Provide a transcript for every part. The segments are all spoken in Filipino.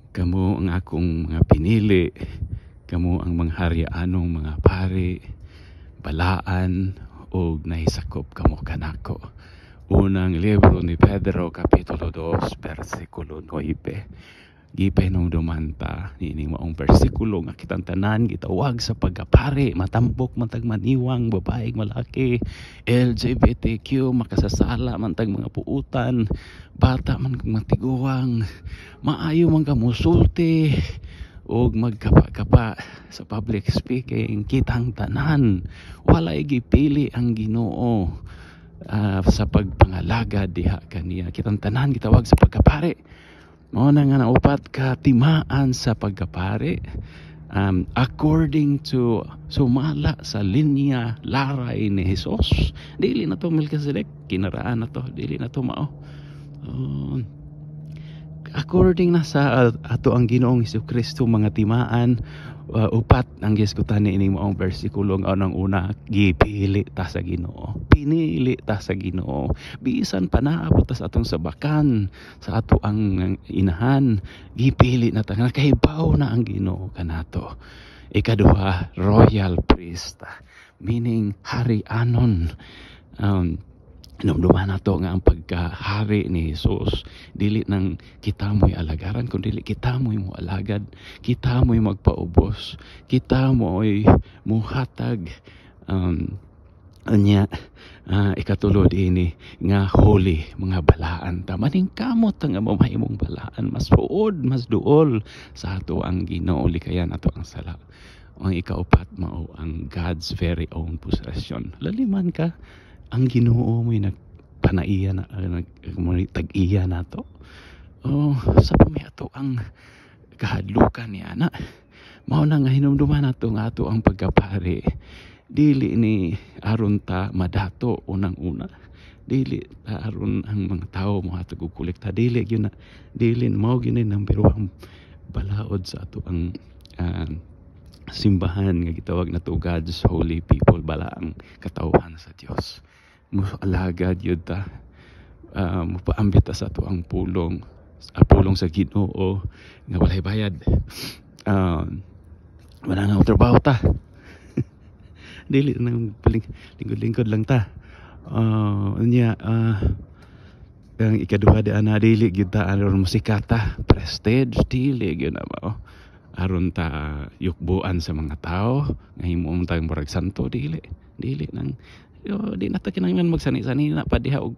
Kamo ang akong mga pinili, kamo ang mga hari-anong mga pari, balaan o nahisakop kamo kanako. Unang libro ni Pedro, Kapitulo 2, versikulo 9. Gipay nung dumanta, nini maong versikulo nga kitang tanan, gitawag sa pagkapari, matambok, matag maniwang, babaeng malaki, LGBTQ, makasasala, mantag mga puutan, bata man kang matiguang, maayo man ka musulti, o magkapa-kapa sa public speaking, kitang tanan, walay gipili ang Ginoo. Sa pagpangalaga diha kaniya, kitang tanan gitawag sa pagkapari. Mao na nga naupat ka timaan sa pagkapari, according to sumala sa linya laray ni Jesus. Dili na to Melchizedek, kinaraan na to, dili na to mao. According na sa ato ang Ginoong Jesucristo mga timaan, upat ang gisgutan ni ining maong bersikulo nga unang una, gipili ta sa Ginoo, pinili ta sa Ginoo, bisan pa naabot ta sa atong sabakan, sa ato ang inahan, gipili na ta, nakahibaw na ang Ginoo kanato. Ikaduha, royal priest, meaning hari-anon. Numduman na to nga ang pagkahari ni Jesus, dili nang kita mo'y alagaran, kundi kita mo'y mo alagad, kita mo'y magpaubos, kita mo'y muhatag. Ikatulod ini nga holy, mga balaan ta, maning kamot nga mamahimong balaan, mas puod, mas duol sa ato ang Ginoo, likayan ato ang sala. Ang ikaupat mao ang God's very own possession. Laliman ka, ang Ginoo mo'y nagpanaiya na, tag-iya na to. Sa pamiato ang kahadlukan niya na. Mao na nga hinumduman na to nga ato ang pagkapari. Dili ni aron ta madato unang-una. Dili ta aron ang mga tao mo ato gukolekta. Dili yun na. Dili mao gyud nang biruang balaod sa ato ang simbahan nga gitawag na to God's holy people, bala ang katawhan sa Dios. Alagad yun ta, mupaambit ta sa ato ang pulong sa Ginoo nga walay bayad. Wala nga trabaho ta. Dili nang lingkod-lingkod lang ta. Ang ikaduha di ana, dili gyud ta aron musikata, prestige, dili gyud na mao. Aron ta yukbuan sa mga tao nga himuon tang murag santo, dili nang di na ta kinahanglan magsani-sani na pa diha og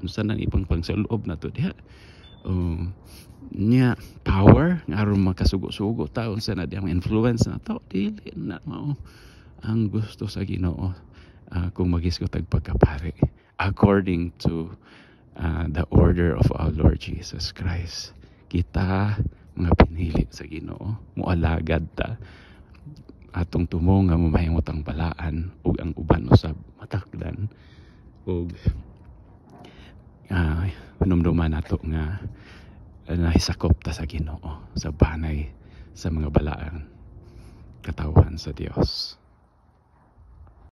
unsa nang ibang pangsuloob na to diha. Power nga aron makasugo-sugo ta, unsa na diyang influence na to, dili na mao ang gusto sa Ginoo. Kung magisgo tag pagkapari according to the order of our Lord Jesus Christ, kita mga pinili sa Ginoo, mualagad ta, atong tumo nga mamahimot ang balaan ug ang uban usab matakdan, ug panumduman nato nga nahisakop ta sa Ginoo sa banay sa mga balaan katawhan sa Dios.